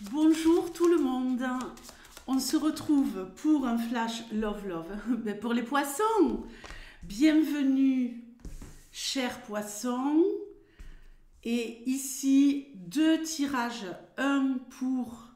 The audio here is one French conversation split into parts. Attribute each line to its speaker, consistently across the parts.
Speaker 1: Bonjour tout le monde, on se retrouve pour un flash love ben, pour les poissons. Bienvenue chers poissons. Et ici deux tirages, un pour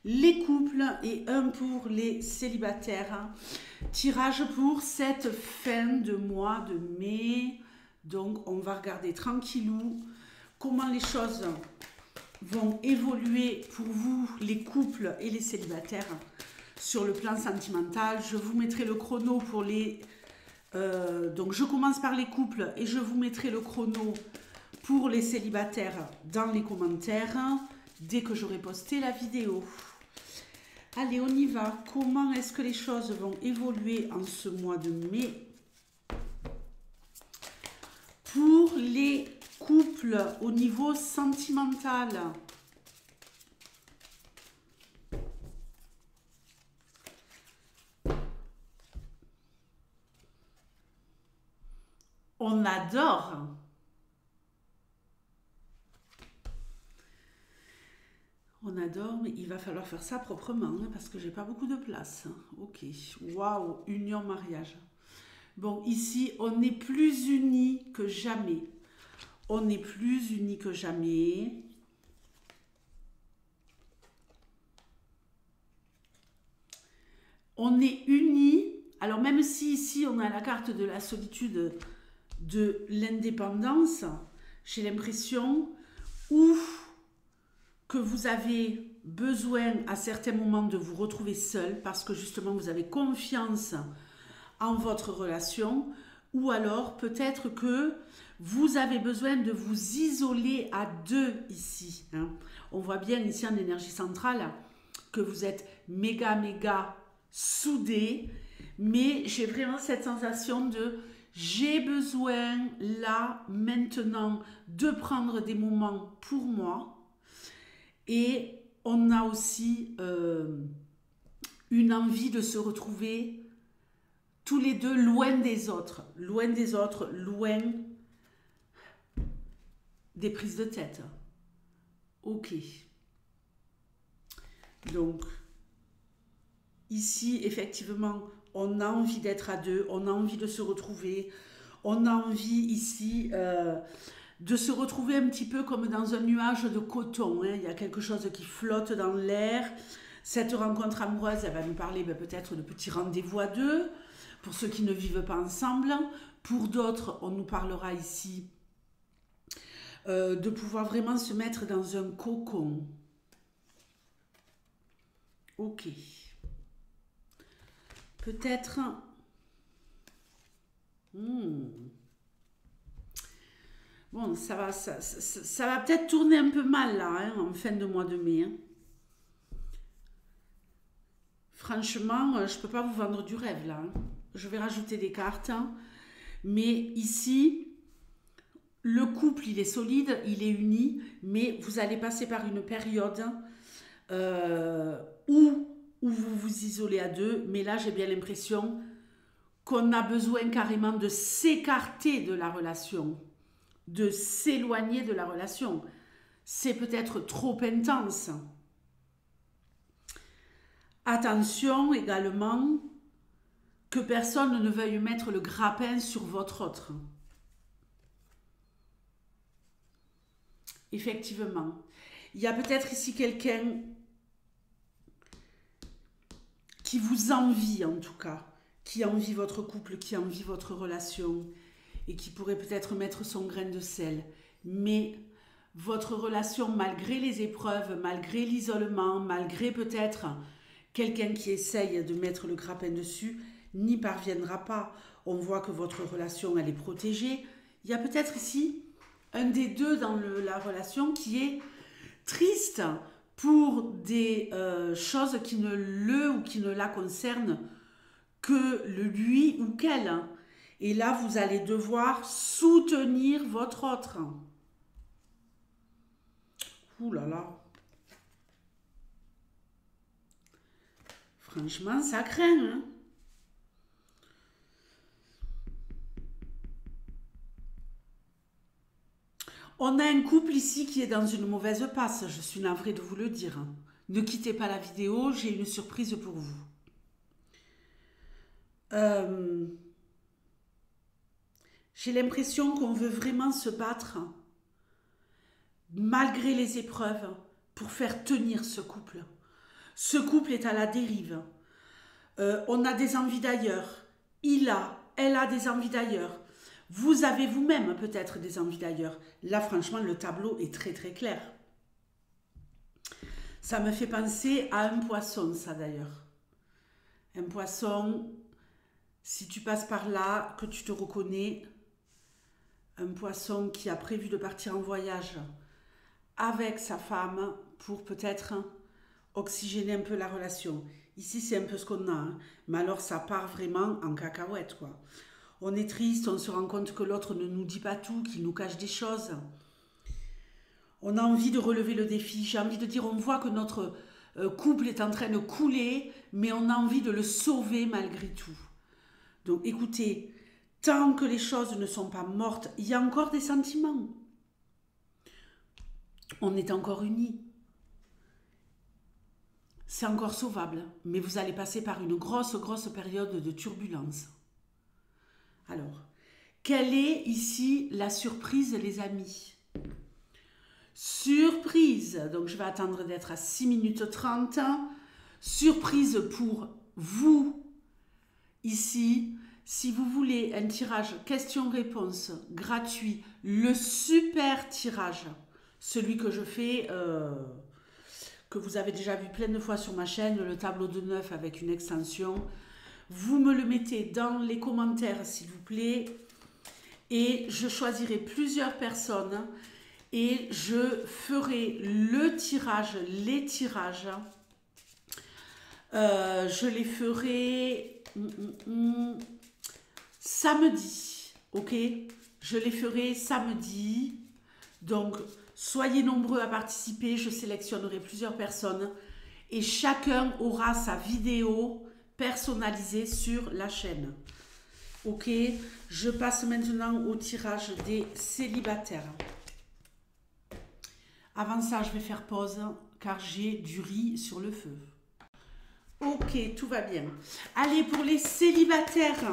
Speaker 1: les couples et un pour les célibataires. Tirage pour cette fin de mois de mai. Donc on va regarder tranquillou comment les choses vont évoluer pour vous, les couples et les célibataires, sur le plan sentimental. Je vous mettrai le chrono pour les... donc je commence par les couples et je vous mettrai le chrono pour les célibataires dans les commentaires dès que j'aurai posté la vidéo. Allez, on y va. Comment est-ce que les choses vont évoluer en ce mois de mai pour les couple au niveau sentimental? On adore. On adore, mais il va falloir faire ça proprement hein, parce que j'ai pas beaucoup de place. Ok, waouh, union, mariage. Bon, ici, on est plus unis que jamais. On est plus unis que jamais. On est unis. Alors même si ici on a la carte de la solitude, de l'indépendance, j'ai l'impression ou que vous avez besoin à certains moments de vous retrouver seul parce que justement vous avez confiance en votre relation, ou alors peut-être que vous avez besoin de vous isoler à deux ici. Hein. On voit bien ici en énergie centrale que vous êtes méga soudés, mais j'ai vraiment cette sensation de j'ai besoin là maintenant de prendre des moments pour moi. Et on a aussi une envie de se retrouver tous les deux loin des autres, loin des prises de tête. Ok. Donc, ici, effectivement, on a envie d'être à deux, on a envie de se retrouver, on a envie ici de se retrouver un petit peu comme dans un nuage de coton. Hein. Il y a quelque chose qui flotte dans l'air. Cette rencontre amoureuse, elle va nous parler peut-être de petits rendez-vous à deux, pour ceux qui ne vivent pas ensemble. Pour d'autres, on nous parlera ici de pouvoir vraiment se mettre dans un cocon. Ok. Peut-être... Bon, ça va peut-être tourner un peu mal là, hein, en fin de mois de mai. Hein. Franchement, je ne peux pas vous vendre du rêve là. Hein. Je vais rajouter des cartes. Hein. Mais ici, le couple, il est solide, il est uni, mais vous allez passer par une période où vous vous isolez à deux. Mais là, j'ai bien l'impression qu'on a besoin carrément de s'écarter de la relation, de s'éloigner de la relation. C'est peut-être trop intense. Attention également que personne ne veuille mettre le grappin sur votre autre. Effectivement. Il y a peut-être ici quelqu'un qui vous envie en tout cas, qui envie votre couple, qui envie votre relation et qui pourrait peut-être mettre son grain de sel. Mais votre relation, malgré les épreuves, malgré l'isolement, malgré peut-être quelqu'un qui essaye de mettre le grappin dessus, n'y parviendra pas. On voit que votre relation, elle est protégée. Il y a peut-être ici un des deux dans la relation qui est triste pour des choses qui ne le ou qui ne la concernent que lui ou qu'elle. Et là, vous allez devoir soutenir votre autre. Ouh là là. Franchement, ça craint. Hein. On a un couple ici qui est dans une mauvaise passe, je suis navrée de vous le dire. Ne quittez pas la vidéo, j'ai une surprise pour vous. J'ai l'impression qu'on veut vraiment se battre, malgré les épreuves, pour faire tenir ce couple. Ce couple est à la dérive. On a des envies d'ailleurs. Elle a des envies d'ailleurs. Vous avez vous-même peut-être des envies d'ailleurs. Là, franchement, le tableau est très très clair. Ça me fait penser à un poisson, ça d'ailleurs. Un poisson, si tu passes par là, que tu te reconnais, un poisson qui a prévu de partir en voyage avec sa femme pour peut-être oxygéner un peu la relation. Ici, c'est un peu ce qu'on a, hein. Mais alors, ça part vraiment en cacahuète, quoi. On est triste, on se rend compte que l'autre ne nous dit pas tout, qu'il nous cache des choses. On a envie de relever le défi. J'ai envie de dire, on voit que notre couple est en train de couler, mais on a envie de le sauver malgré tout. Donc, écoutez, tant que les choses ne sont pas mortes, il y a encore des sentiments. On est encore unis. C'est encore sauvable, mais vous allez passer par une grosse période de turbulence. Alors, quelle est ici la surprise, les amis? Surprise, donc je vais attendre d'être à 6 minutes 30. Surprise pour vous, ici, si vous voulez un tirage questions-réponses gratuit, le super tirage, celui que je fais... que vous avez déjà vu plein de fois sur ma chaîne, le tableau de 9 avec une extension. Vous me le mettez dans les commentaires, s'il vous plaît. Et je choisirai plusieurs personnes et je ferai le tirage, les tirages. Je les ferai samedi, ok? Je les ferai samedi. Donc, soyez nombreux à participer, je sélectionnerai plusieurs personnes et chacun aura sa vidéo personnalisée sur la chaîne. Ok, je passe maintenant au tirage des célibataires. Avant ça, je vais faire pause car j'ai du riz sur le feu. Ok, tout va bien. Allez, pour les célibataires.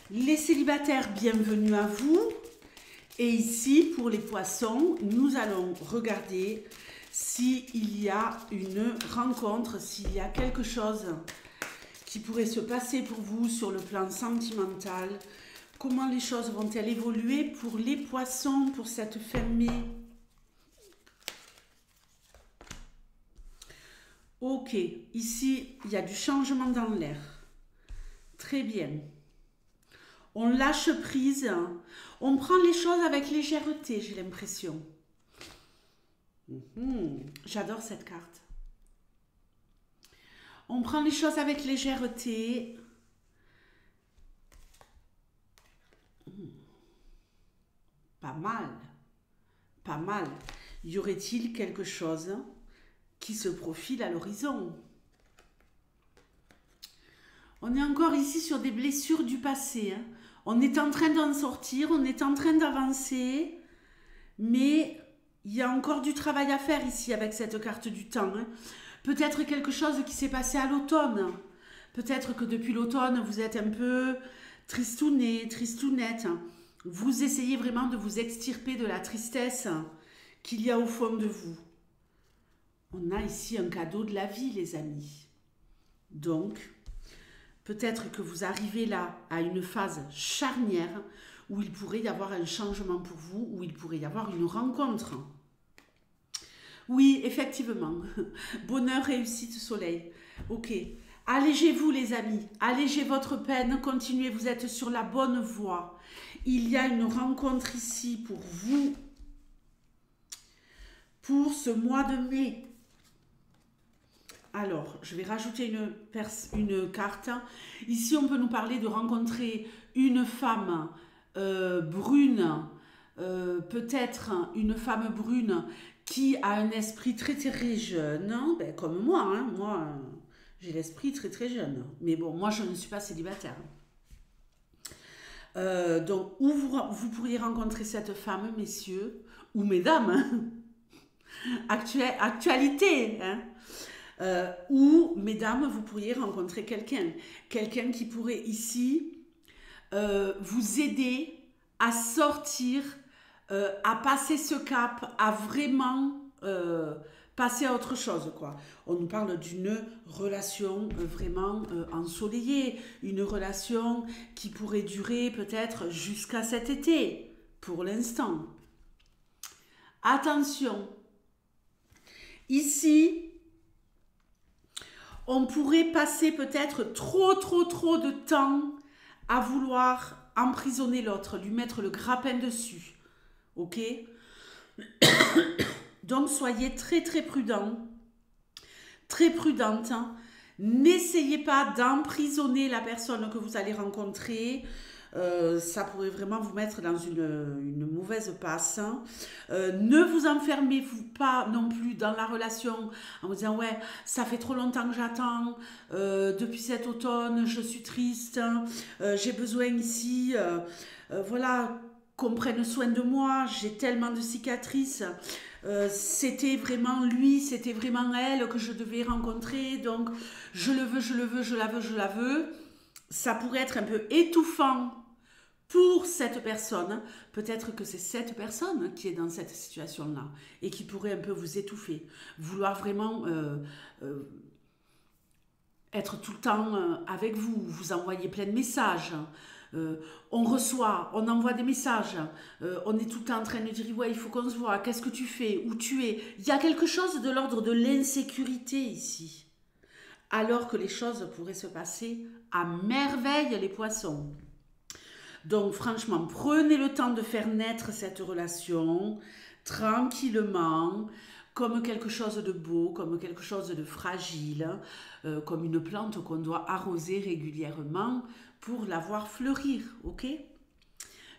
Speaker 1: Les célibataires, bienvenue à vous. Et ici, pour les poissons, nous allons regarder s'il y a une rencontre, s'il y a quelque chose qui pourrait se passer pour vous sur le plan sentimental. Comment les choses vont-elles évoluer pour les poissons pour cette fin mai? Ok, ici, il y a du changement dans l'air. Très bien. On lâche prise, on prend les choses avec légèreté, j'ai l'impression. J'adore cette carte. On prend les choses avec légèreté. Pas mal, pas mal. Y aurait-il quelque chose qui se profile à l'horizon? On est encore ici sur des blessures du passé, hein. On est en train d'en sortir, on est en train d'avancer, mais il y a encore du travail à faire ici avec cette carte du temps, hein. Peut-être quelque chose qui s'est passé à l'automne. Peut-être que depuis l'automne, vous êtes un peu tristouné, tristounette. Vous essayez vraiment de vous extirper de la tristesse qu'il y a au fond de vous. On a ici un cadeau de la vie, les amis. Donc... peut-être que vous arrivez là à une phase charnière où il pourrait y avoir un changement pour vous, où il pourrait y avoir une rencontre. Oui, effectivement. Bonheur, réussite, soleil. Ok. Allégez-vous, les amis. Allégez votre peine. Continuez, vous êtes sur la bonne voie. Il y a une rencontre ici pour vous pour ce mois de mai. Alors, je vais rajouter une carte. Ici, on peut nous parler de rencontrer une femme brune, peut-être une femme brune qui a un esprit très très jeune, hein, comme moi. Hein, moi, j'ai l'esprit très très jeune. Mais bon, moi, je ne suis pas célibataire. Donc, où vous pourriez rencontrer cette femme, messieurs, ou mesdames, hein. actualité, hein. Ou, mesdames, vous pourriez rencontrer quelqu'un qui pourrait ici vous aider à sortir, à passer ce cap, à vraiment passer à autre chose, quoi. On nous parle d'une relation vraiment ensoleillée, une relation qui pourrait durer peut-être jusqu'à cet été, pour l'instant. Attention, ici, on pourrait passer peut-être trop de temps à vouloir emprisonner l'autre, lui mettre le grappin dessus. Ok? Donc, soyez très prudents, très prudente. N'essayez pas d'emprisonner la personne que vous allez rencontrer. Ça pourrait vraiment vous mettre dans une mauvaise passe. Ne vous enfermez pas non plus dans la relation en vous disant ouais, ça fait trop longtemps que j'attends, depuis cet automne je suis triste, j'ai besoin ici, voilà, qu'on prenne soin de moi, j'ai tellement de cicatrices, c'était vraiment lui, c'était vraiment elle que je devais rencontrer, donc je le veux, je la veux. Ça pourrait être un peu étouffant pour cette personne. Peut-être que c'est cette personne qui est dans cette situation-là et qui pourrait un peu vous étouffer. Vouloir vraiment être tout le temps avec vous, vous envoyer plein de messages. On reçoit, on envoie des messages, on est tout le temps en train de dire ouais, il faut qu'on se voit, qu'est-ce que tu fais, où tu es. Il y a quelque chose de l'ordre de l'insécurité ici. Alors que les choses pourraient se passer à merveille, les poissons. Donc franchement, prenez le temps de faire naître cette relation tranquillement, comme quelque chose de beau, comme quelque chose de fragile, comme une plante qu'on doit arroser régulièrement pour la voir fleurir, ok?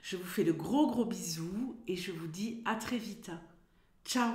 Speaker 1: Je vous fais de gros bisous et je vous dis à très vite. Ciao!